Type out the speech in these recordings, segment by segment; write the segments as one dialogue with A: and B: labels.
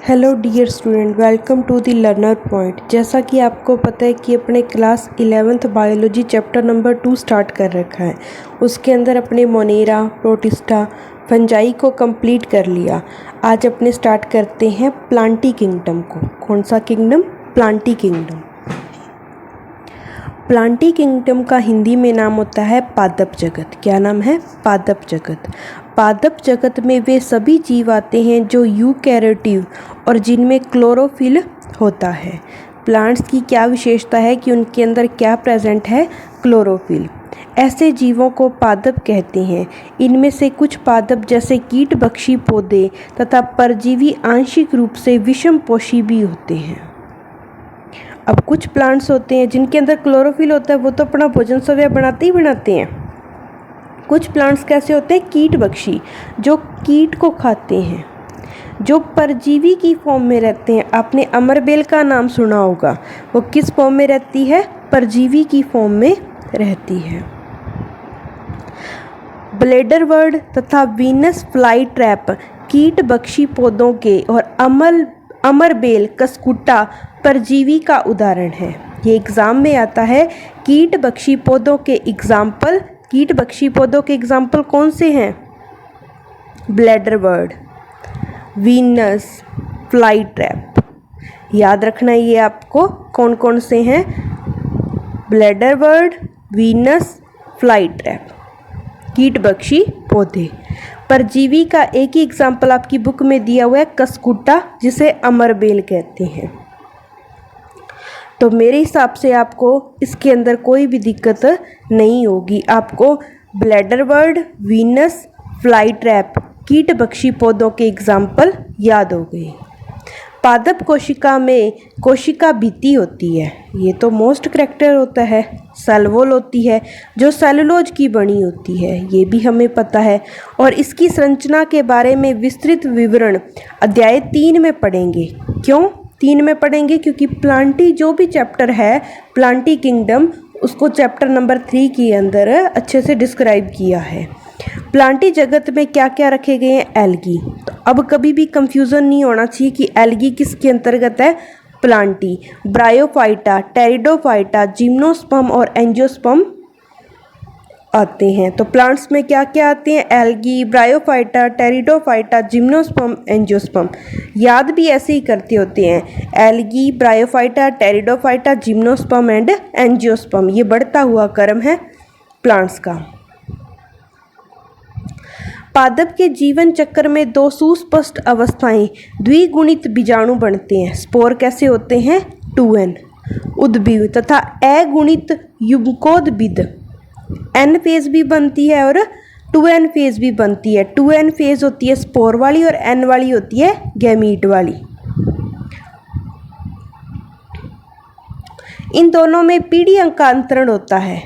A: Hello dear student, welcome to the learner point. जैसा कि आपको पता है कि अपने class 11th biology chapter number 2 start कर रखा है। उसके अंदर अपने मोनेरा, प्रोटिस्टा, फंजाई को कंप्लीट कर लिया। आज अपने स्टार्ट करते हैं प्लांटी किंगडम को। कौन सा kingdom? Plantae kingdom. Plantae kingdom का हिंदी में नाम होता है पादप जगत। क्या नाम है? पादप जगत। पादप जगत में वे सभी जीव आते हैं जो यूकैरियोटिव और जिनमें क्लोरोफिल होता है। प्लांट्स की क्या विशेषता है कि उनके अंदर क्या प्रेजेंट है? क्लोरोफिल। ऐसे जीवों को पादप कहते हैं। इनमें से कुछ पादप जैसे कीटभक्षी पौधे तथा परजीवी आंशिक रूप से विषमपोषी भी होते हैं। अब कुछ प्लांट्स होते हैं जिनके अंदर क्लोरोफिल होता है, वो तो अपना भोजन सव्य बनाते ही बनाते हैं। कुछ प्लांट्स कैसे होते हैं? कीटभक्षी, जो कीट को खाते हैं, जो परजीवी की फॉर्म में रहते हैं। आपने अमरबेल का नाम सुना होगा। वो किस फॉर्म में रहती है? परजीवी की फॉर्म में रहती है। ब्लेडरवर्ड तथा वीनस फ्लाई ट्रैप कीटभक्षी पौधों के और अमरबेल कस्कुटा परजीवी का उदाहरण है। ये एग्जाम में आता है। कीटभक्षी पौधों के एग्जाम्पल कौन से हैं? ब्लेडरवर्ड, वीनस फ्लाई ट्रैप। याद रखना ये आपको कौन कौन से हैं? ब्लेडरवर्ड, वीनस फ्लाई ट्रैप, कीटभक्षी पौधे। परजीवी का एक ही एग्जाम्पल आपकी बुक में दिया हुआ है, कस्कुटा, जिसे अमरबेल कहते हैं। तो मेरे हिसाब से आपको इसके अंदर कोई भी दिक्कत नहीं होगी। आपको ब्लेडरवर्ड, वीनस फ्लाई ट्रैप, कीटभक्षी पौधों के एग्जाम्पल याद हो गए। पादप कोशिका में कोशिका भित्ति होती है। ये तो मोस्ट करैक्टर होता है। सेल वॉल होती है जो सेलुलोज की बनी होती है, ये भी हमें पता है। और इसकी संरचना के बारे में विस्तृत विवरण अध्याय 3 में पढ़ेंगे। क्यों 3 में पढ़ेंगे? क्योंकि प्लांटी जो भी चैप्टर है, प्लांटी किंगडम, उसको चैप्टर नंबर 3 के अंदर अच्छे से डिस्क्राइब किया है। प्लांटी जगत में क्या क्या रखे गए हैं? एल्गी। तो अब कभी भी कंफ्यूजन नहीं होना चाहिए कि एल्गी किसके अंतर्गत है। प्लांटी, ब्रायोफाइटा, टेरिडोफाइटा, जिम्नोस्पर्म और एंजियोस्पर्म आते हैं। तो प्लांट्स में क्या क्या आते हैं? Algae, bryophyta, pteridophyta, gymnosperm, angiosperm. याद भी ऐसे ही करते होते हैं। Algae, bryophyta, pteridophyta, gymnosperm and angiosperm. ये बढ़ता हुआ क्रम है प्लांट्स का। पादप के जीवन चक्र में 2 सुस्पष्ट अवस्थाएं द्विगुणित बीजाणु बनते हैं। स्पोर कैसे होते हैं? 2n उद्भिद तथा अगुणित युग्मकोद्भिद। n फेज भी बनती है और 2n फेज भी बनती है। 2n फेज होती है स्पोर वाली और n वाली होती है गैमीट वाली। इन दोनों में पीढ़ी अंकांतरण होता है।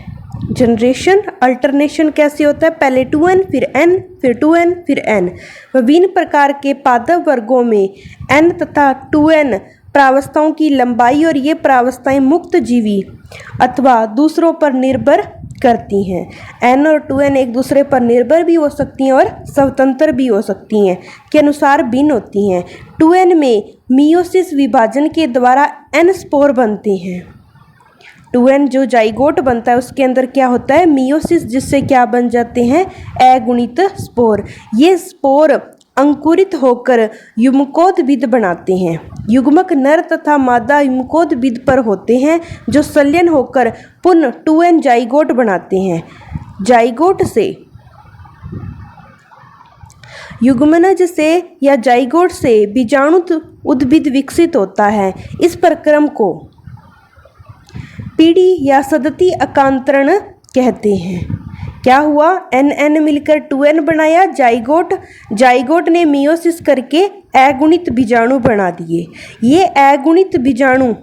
A: जनरेशन अल्टरनेशन कैसे होता है? पहले 2n फिर n फिर 2n फिर n। विभिन्न प्रकार के पादप वर्गों में n तथा 2n प्रावस्थाओं की लंबाई और ये प्रावस्थाएं मुक्त जीवी अथवा दूसरों पर निर्भर करती हैं। n और 2n एक दूसरे पर निर्भर भी हो सकती हैं और स्वतंत्र भी हो सकती हैं, के अनुसार भिन्न होती हैं। 2n में मियोसिस विभाजन के द्वारा n स्पोर बनते हैं। 2n जो जाइगोट बनता है उसके अंदर क्या होता है? मियोसिस, जिससे क्या बन जाते हैं? अगुणित स्पोर। ये स्पोर अंकुरित होकर युग्मकोद्भिद बनाते हैं। युग्मक नर तथा मादा युग्मकोद्भिद पर होते हैं जो संलयन होकर पुनः 2n जाइगोट बनाते हैं। जाइगोट से युग्मनज से या जाइगोट से बीजाणु उद्भिद विकसित होता है। इस प्रक्रम को पीढ़ी या सदती अकांतरण कहते हैं। क्या हुआ? n मिलकर 2n बनाया जाइगोट ने मियोसिस करके अगुणित बीजाणु बना दिए। ये अगुणित बीजाणु,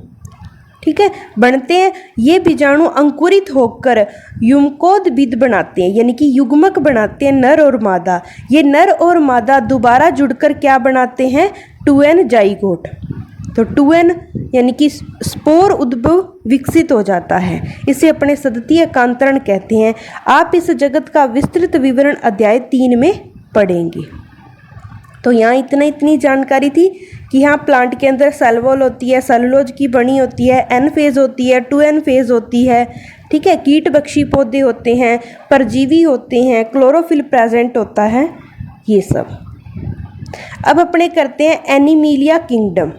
A: ठीक है, बनते हैं। ये बीजाणु अंकुरित होकर युग्मकोद्भिद बनाते हैं, यानी कि युग्मक बनाते हैं, नर और मादा। ये नर और मादा दोबारा जुड़कर क्या बनाते हैं? 2n zygote. तो 2n यानी कि स्पोर उद्भव विकसित हो जाता है। इसे अपने सदतीय एकांतरण कहते हैं। आप इस जगत का विस्तृत विवरण अध्याय 3 में पढ़ेंगे। तो यहाँ इतनी जानकारी थी कि हाँ प्लांट के अंदर सेल वॉल होती है, सेलुलोज की बनी होती है, एन फेज होती है, 2n फेज होती है, ठीक है, कीटभक्षी पौधे होते हैं, परजीवी होते हैं, क्लोरोफिल प्रेजेंट होता है, ये सब। अब अपने करते हैं एनिमीलिया किंगडम।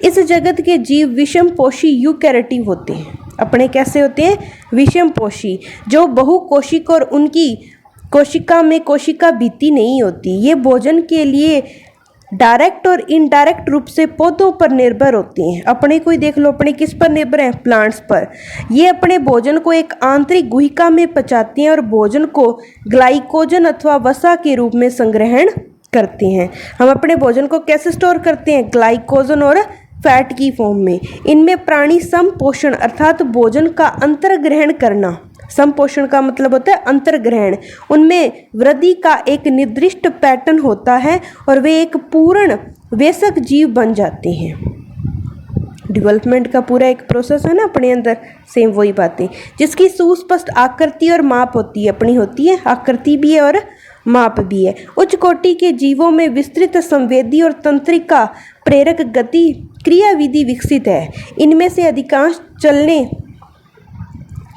A: इस जगत के जीव विषमपोषी यूकैरियोटिक होते हैं। अपने कैसे होते हैं? विषमपोषी, जो बहुकोशिक और उनकी कोशिका में कोशिका भित्ति नहीं होती। ये भोजन के लिए डायरेक्ट और इनडायरेक्ट रूप से पौधों पर निर्भर होते हैं। अपने को ही देख लो, अपने किस पर निर्भर हैं? प्लांट्स पर। ये अपने भोजन को एक आंतरिक गुहिका में पचाते हैं और भोजन को ग्लाइकोजन अथवा वसा के रूप में संग्रहण करते हैं। हम अपने भोजन को कैसे स्टोर करते हैं? ग्लाइकोजन और फैट की फॉर्म में। इनमें प्राणी समपोषण अर्थात भोजन का अंतर्ग्रहण करना, समपोषण का मतलब होता है अंतर्ग्रहण, उनमें वृद्धि का एक निर्दिष्ट पैटर्न होता है और वे एक पूर्ण वयस्क जीव बन जाते हैं। डेवलपमेंट का पूरा एक प्रोसेस है ना अपने अंदर, सेम वही बातें, जिसकी सुस्पष्ट आकृति और माप होती है। अपनी होती है, आकृति भी है और माप भी है। उच्च कोटि के जीवों में विस्तृत संवेदी और तंत्रिका प्रेरक गति क्रियाविधि विकसित है। इनमें से अधिकांश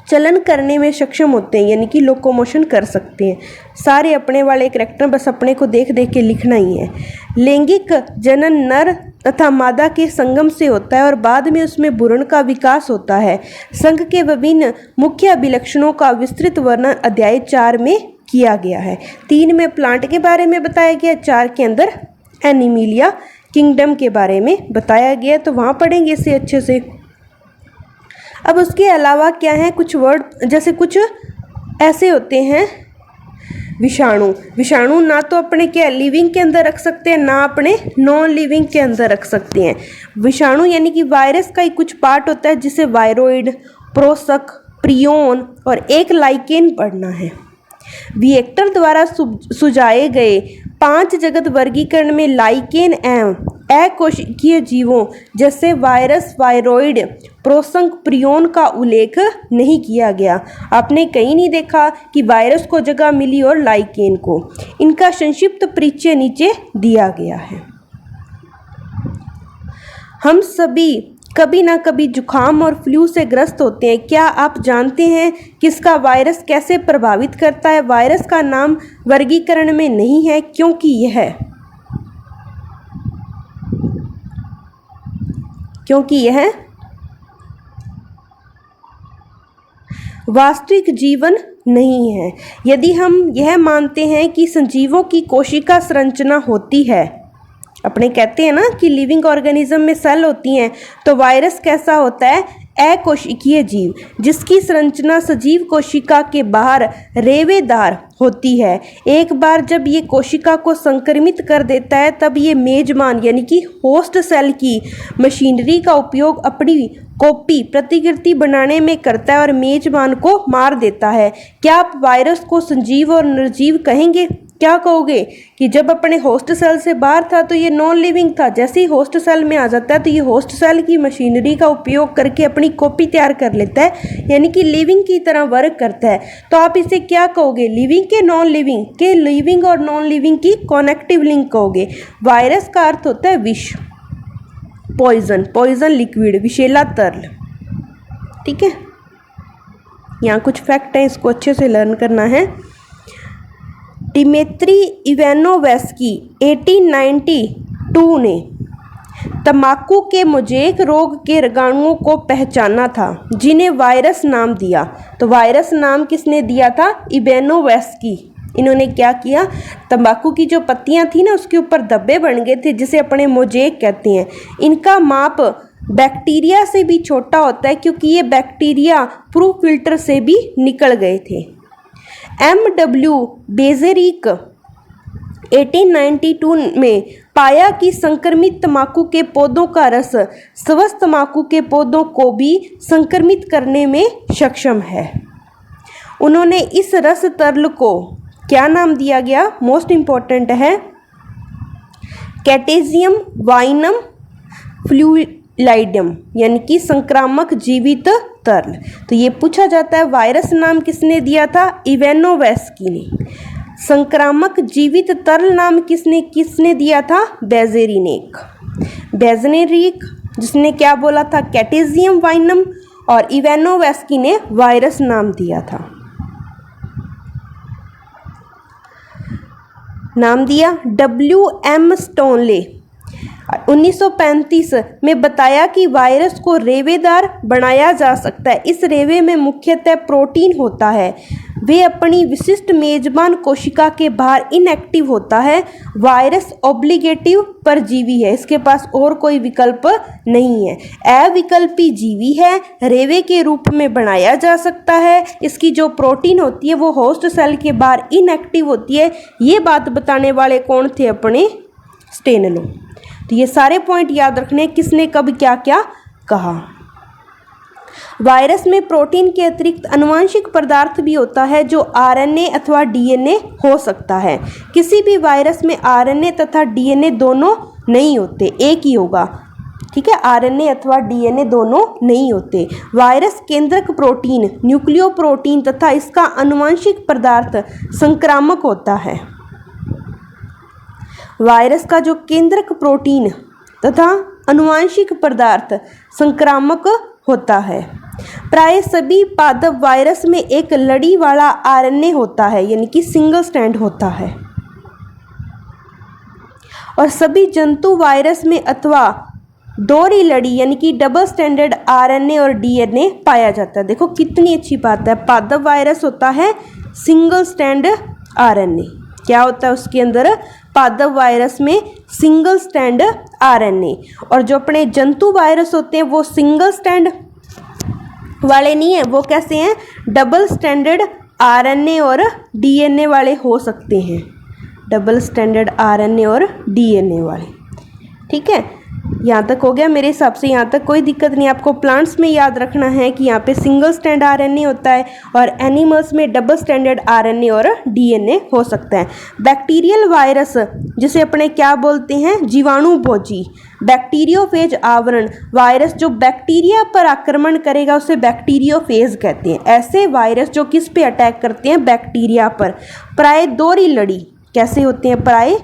A: चलन करने में सक्षम होते हैं, यानी कि लोकोमोशन कर सकते हैं। सारे अपने वाले करैक्टर बस अपने को देख देख के लिखना ही है। लैंगिक जनन नर तथा मादा के संगम से होता है और बाद में उसमें भ्रूण का विकास होता है। संघ के विभिन्न मुख्य अभिलक्षणों का विस्तृत वर्णन अध्याय 4 में किया गया है। 3 में प्लांट के बारे में बताया गया, 4 के अंदर एनिमीलिया किंगडम के बारे में बताया गया, तो वहाँ पढ़ेंगे इसे अच्छे से। अब उसके अलावा क्या है, कुछ वर्ड जैसे कुछ ऐसे होते हैं विषाणु। विषाणु ना तो अपने क्या लिविंग के अंदर रख सकते हैं, ना अपने नॉन लिविंग के अंदर रख सकते हैं। विषाणु यानी कि वायरस का ही कुछ पार्ट होता है, जिसे वायरोइड, प्रोसक, प्रियोन और एक लाइकेन पढ़ना है। विएक्टर द्वारा सुझाए गए 5 जगत वर्गीकरण में लाइकेन एवं अकोशिकीय जीवों जैसे वायरस, वायरोइड, प्रोसंक, प्रियोन का उल्लेख नहीं किया गया। आपने कहीं नहीं देखा कि वायरस को जगह मिली और लाइकेन को। इनका संक्षिप्त परिचय नीचे दिया गया है। हम सभी कभी ना कभी जुखाम और फ्लू से ग्रस्त होते हैं। क्या आप जानते हैं कि इसका वायरस कैसे प्रभावित करता है? वायरस का नाम वर्गीकरण में नहीं है क्योंकि यह वास्तविक जीवन नहीं है। यदि हम यह मानते हैं कि सजीवों की कोशिका संरचना होती है, अपने कहते हैं ना कि लिविंग ऑर्गेनिज्म में सेल होती हैं, तो वायरस कैसा होता है? अकोशिकीय जीव, जिसकी संरचना सजीव कोशिका के बाहर रेवेदार होती है। एक बार जब ये कोशिका को संक्रमित कर देता है, तब ये मेजबान यानी कि होस्ट सेल की मशीनरी का उपयोग अपनी कॉपी प्रतिकृति बनाने में करता है और मेजबान को मार देता है। क्या आप वायरस को सजीव और निर्जीव कहेंगे? क्या कहोगे कि जब अपने होस्ट सेल से बाहर था तो ये नॉन लिविंग था, जैसे ही होस्ट सेल में आ जाता है तो ये होस्ट सेल की मशीनरी का उपयोग करके अपनी कॉपी तैयार कर लेता है, यानी कि लिविंग की तरह वर्क करता है। तो आप इसे क्या कहोगे? लिविंग के नॉन लिविंग, के लिविंग और नॉन लिविंग की कनेक्टिव लिंक कहोगे। वायरस का अर्थ होता है विष, पॉइजन, पॉइजन लिक्विड, विषैला तरल। ठीक है, यहाँ कुछ फैक्ट है, इसको अच्छे से लर्न करना है। डिमित्री इवानोवस्की 1892 ने तंबाकू के मोज़ेक रोग के रोगाणुओं को पहचाना था, जिन्हें वायरस नाम दिया। तो वायरस नाम किसने दिया था? इवानोवस्की। इन्होंने क्या किया, तंबाकू की जो पत्तियां थी ना, उसके ऊपर धब्बे बन गए थे, जिसे अपने मोज़ेक कहते हैं। इनका माप बैक्टीरिया से भी छोटा होता है, क्योंकि ये बैक्टीरिया प्रूफ फिल्टर से भी निकल गए थे। M.W. बेजेरिक 1892 में पाया कि संक्रमित तंबाकू के पौधों का रस स्वस्थ तंबाकू के पौधों को भी संक्रमित करने में सक्षम है। उन्होंने इस रस तरल को क्या नाम दिया गया? मोस्ट इंपॉर्टेंट है, कैटेजियम वाइनम फ्लूइडाइडम, यानी कि संक्रामक जीवित तरल। तो ये पूछा जाता है वायरस नाम किसने दिया था? इवानोवस्की ने। संक्रामक जीवित तरल नाम किसने दिया था? बेज़नेरिक, जिसने क्या बोला था? कैटेजियम वाइनम। और इवानोवेस्की ने वायरस नाम दिया था। नाम दिया WM स्टोनले 1935 में बताया कि वायरस को रेवेदार बनाया जा सकता है। इस रेवे में मुख्यतः प्रोटीन होता है। वे अपनी विशिष्ट मेजबान कोशिका के बाहर इनएक्टिव होता है। वायरस ऑब्लिगेटिव परजीवी है, इसके पास और कोई विकल्प नहीं है। अविकल्पी जीवी है, रेवे के रूप में बनाया जा सकता है। इसकी जो प्रोटीन होती है वो होस्ट सेल के बाहर इनएक्टिव होती है। ये बात बताने वाले कौन थे? अपने स्टेनलो। तो ये सारे पॉइंट याद रखने, किसने कब क्या क्या कहा। वायरस में प्रोटीन के अतिरिक्त आनुवंशिक पदार्थ भी होता है जो RNA अथवा DNA हो सकता है। किसी भी वायरस में RNA तथा DNA दोनों नहीं होते, एक ही होगा। ठीक है, RNA अथवा DNA दोनों नहीं होते। वायरस केंद्रक प्रोटीन, न्यूक्लियोप्रोटीन तथा इसका आनुवंशिक पदार्थ संक्रामक होता है। वायरस का जो केंद्रक प्रोटीन तथा आनुवंशिक पदार्थ संक्रामक होता है। प्राय सभी पादप वायरस में एक लड़ी वाला RNA होता है, यानी कि सिंगल स्ट्रैंड होता है। और सभी जंतु वायरस में अथवा दोहरी लड़ी यानी कि डबल स्टैंडर्ड RNA और DNA पाया जाता है। देखो कितनी अच्छी बात है। पादप वायरस होता है सिंगल स्ट्रैंड RNA। क्या होता है उसके अंदर? पादप वायरस में सिंगल स्ट्रैंड RNA। और जो अपने जंतु वायरस होते हैं वो सिंगल स्ट्रैंड वाले नहीं है, वो कैसे हैं? डबल स्टैंडर्ड RNA और DNA वाले हो सकते हैं। डबल स्टैंडर्ड RNA और DNA वाले। ठीक है, यहाँ तक हो गया मेरे हिसाब से। यहाँ तक कोई दिक्कत नहीं। आपको प्लांट्स में याद रखना है कि यहाँ पे सिंगल स्टैंड RNA होता है और एनिमल्स में डबल स्टैंडर्ड RNA और DNA हो सकता है। बैक्टीरियल वायरस जिसे अपने क्या बोलते हैं? जीवाणुभोजी। बैक्टीरियोफेज आवरण, वायरस जो बैक्टीरिया पर आक्रमण करेगा उसे बैक्टीरियोफेज कहते हैं। ऐसे वायरस जो किस पे अटैक करते हैं? बैक्टीरिया पर। प्राय दोहरी लड़ी कैसे होते हैं? प्राय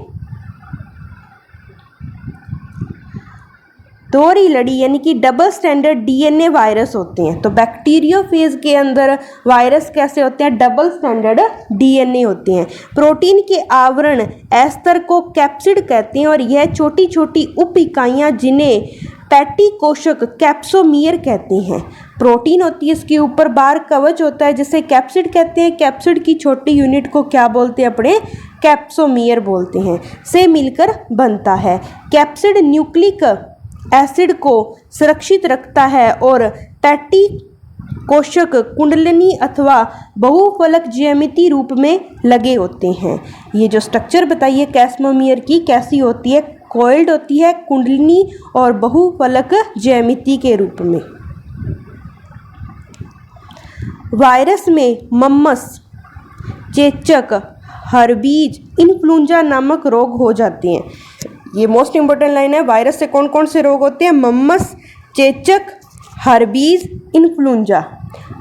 A: दोहरी लड़ी यानी कि डबल स्टैंडर्ड DNA वायरस होते हैं। तो बैक्टीरियोफेज के अंदर वायरस कैसे होते हैं? डबल स्टैंडर्ड DNA होते हैं। प्रोटीन के आवरण एस्तर को कैप्सिड कहते हैं और यह छोटी छोटी उप इकाइयाँ जिन्हें पैटी कोशक कैप्सोमियर कहते हैं। प्रोटीन होती है, इसके ऊपर बार कवच होता है जिसे कैप्सिड कहते हैं। कैप्सिड की छोटी यूनिट को क्या बोलते हैं? अपने कैप्सोमियर बोलते हैं। से मिलकर बनता है। कैप्सिड न्यूक्लिक एसिड को सुरक्षित रखता है और पैटी कोशक कुंडलिनी अथवा बहुफलक ज्यामिति रूप में लगे होते हैं। ये जो स्ट्रक्चर बताइए कैस्मोमियर की कैसी होती है? कॉइल्ड होती है, कुंडलिनी और बहुफलक ज्यामिति के रूप में। वायरस में मम्मस, चेचक, हर्बीज, इन्फ्लुएंजा नामक रोग हो जाते हैं। ये मोस्ट इंपॉर्टेंट लाइन है। वायरस से कौन कौन से रोग होते हैं? मम्मस, चेचक, हर्बीज, इन्फ्लुएंजा।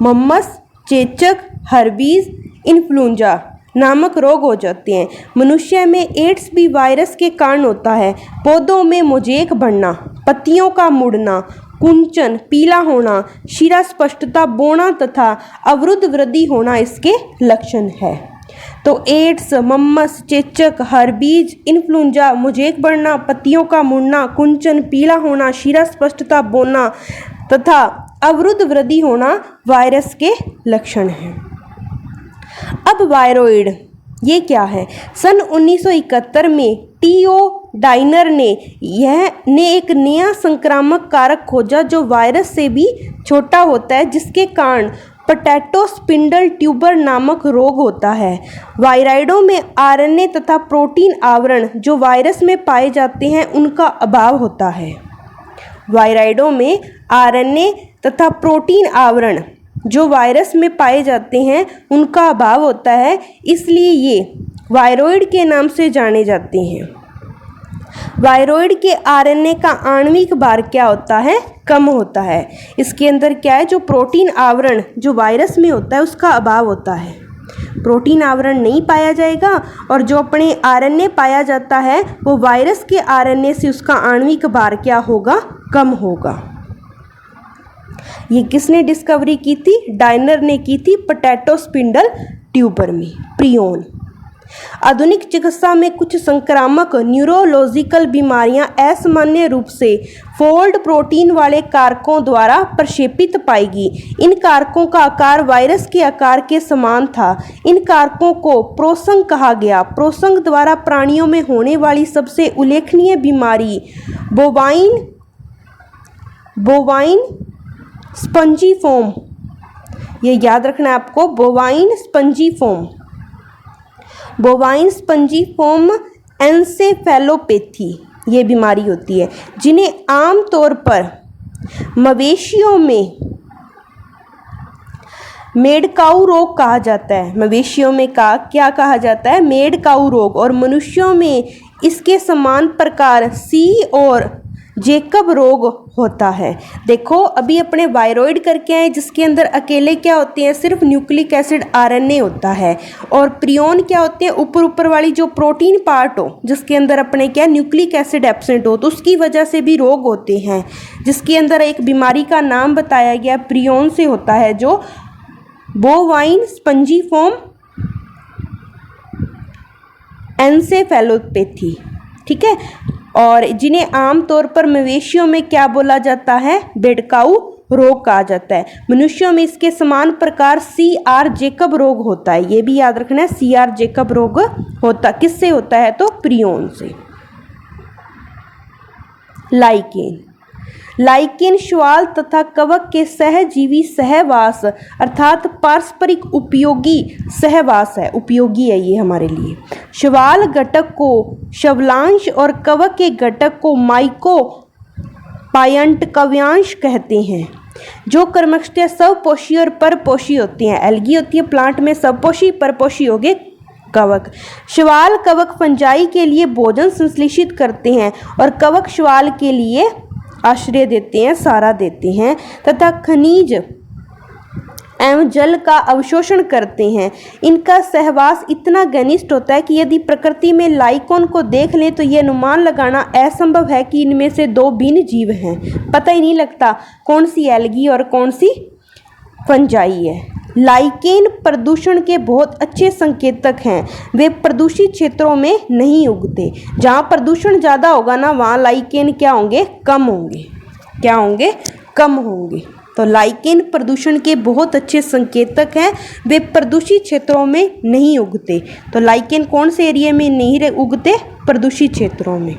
A: मम्मस, चेचक, हर्बीज, इन्फ्लुएंजा नामक रोग हो जाते हैं। मनुष्य में एड्स भी वायरस के कारण होता है। पौधों में मोजेक बढ़ना, पत्तियों का मुड़ना, कुंचन, पीला होना, शिरा स्पष्टता, बोना तथा अवरुद्ध वृद्धि होना इसके लक्षण है। तो एड्स, मम्मस, चेचक, हर्बीज, इन्फ्लुएंजा, मोजेक बढ़ना, पत्तियों का मुड़ना, कुंचन, पीला होना, शिरा स्पष्टता, बोना तथा अवरुद्ध वृद्धि होना वायरस के लक्षण हैं। अब वायरोइड ये क्या है? सन 1971 में T.O. डाइनर ने एक नया संक्रामक कारक खोजा जो वायरस से भी छोटा होता है, जिसके कारण पोटैटो स्पिंडल ट्यूबर नामक रोग होता है। वायराइडों में RNA तथा प्रोटीन आवरण जो वायरस में पाए जाते हैं उनका अभाव होता है। वायराइडों में RNA तथा प्रोटीन आवरण जो वायरस में पाए जाते हैं उनका अभाव होता है, इसलिए ये वायरोइड के नाम से जाने जाते हैं। वायरोइड के RNA का आणविक भार क्या होता है? कम होता है। इसके अंदर क्या है? जो प्रोटीन आवरण जो वायरस में होता है उसका अभाव होता है। प्रोटीन आवरण नहीं पाया जाएगा, और जो अपने आरएनए पाया जाता है वो वायरस के आरएनए से उसका आणविक भार क्या होगा, कम होगा। ये किसने डिस्कवरी की थी, डायनर ने की थी पोटैटो स्पिंडल ट्यूबर में, प्रियोन। आधुनिक चिकित्सा में कुछ संक्रामक न्यूरोलॉजिकल बीमारियां असामान्य रूप से फोल्ड प्रोटीन वाले कारकों द्वारा प्रक्षेपित पाएगी। इन कारकों का आकार वायरस के आकार के समान था। इन कारकों को प्रोसंग कहा गया। प्रोसंग द्वारा प्राणियों में होने वाली सबसे उल्लेखनीय बीमारी बोवाइन स्पंजीफॉर्म, ये याद रखना है आपको, बोवाइन स्पंजीफॉर्म एन्सेफेलोपैथी ये बीमारी होती है, जिन्हें आमतौर पर मवेशियों में मेडकाउ रोग कहा जाता है। मवेशियों में क्या कहा जाता है, मेडकाउ रोग, और मनुष्यों में इसके समान प्रकार सी और जेकब रोग होता है। देखो अभी अपने वायरॉइड करके आए, जिसके अंदर अकेले क्या होते हैं, सिर्फ न्यूक्लिक एसिड आरएनए होता है, और प्रियोन क्या होते हैं, ऊपर वाली जो प्रोटीन पार्ट हो जिसके अंदर अपने क्या न्यूक्लिक एसिड एब्सेंट हो, तो उसकी वजह से भी रोग होते हैं, जिसके अंदर एक बीमारी का नाम बताया गया प्रियोन से होता है, जो बोवाइन स्पंजीफॉर्म एन्सेफेलोपैथी, ठीक है, और जिन्हें आमतौर पर मवेशियों में क्या बोला जाता है, बेडकाउ रोग कहा जाता है। मनुष्यों में इसके समान प्रकार CR जेकब रोग होता है। ये भी याद रखना है, CR जेकब रोग होता किससे होता है, तो प्रियोन से। लाइकेन शैवाल तथा कवक के सहजीवी सहवास अर्थात पारस्परिक उपयोगी सहवास है, उपयोगी है ये हमारे लिए। शैवाल घटक को शैवालांश और कवक के घटक को माइकोपायंट कव्यांश कहते हैं, जो क्रमशः स्वपोषी और परपोषी होते हैं। एल्गी होती है प्लांट में स्वपोषी, परपोषी हो गए कवक। शैवाल कवक फंजाई के लिए भोजन संश्लेषित करते हैं और कवक शैवाल के लिए आश्रय देते हैं, सहारा देते हैं तथा खनिज एवं जल का अवशोषण करते हैं। इनका सहवास इतना घनिष्ठ होता है कि यदि प्रकृति में लाइकोन को देख लें तो यह अनुमान लगाना असंभव है कि इनमें से दो भिन्न जीव हैं। पता ही नहीं लगता कौन सी एल्गी और कौन सी फंजाई है। लाइकेन प्रदूषण के बहुत अच्छे संकेतक हैं। वे प्रदूषित क्षेत्रों में नहीं उगते। जहाँ प्रदूषण ज़्यादा होगा ना, वहाँ लाइकेन क्या होंगे, कम होंगे। क्या होंगे, कम होंगे। तो लाइकेन प्रदूषण के बहुत अच्छे संकेतक हैं। वे प्रदूषित क्षेत्रों में नहीं उगते। तो लाइकेन कौन से एरिया में नहीं उगते, प्रदूषित क्षेत्रों में।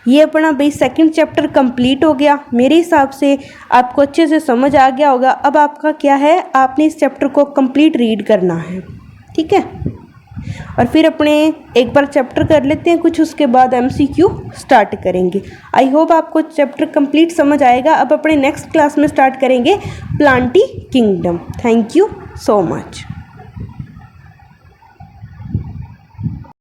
A: ये अपना भाई सेकंड चैप्टर कंप्लीट हो गया। मेरे हिसाब से आपको अच्छे से समझ आ गया होगा। अब आपका क्या है, आपने इस चैप्टर को कंप्लीट रीड करना है, ठीक है। और फिर अपने एक बार चैप्टर कर लेते हैं कुछ, उसके बाद MCQ स्टार्ट करेंगे। आई होप आपको चैप्टर कंप्लीट समझ आएगा। अब अपने नेक्स्ट क्लास में स्टार्ट करेंगे Plantae kingdom. Thank you so much.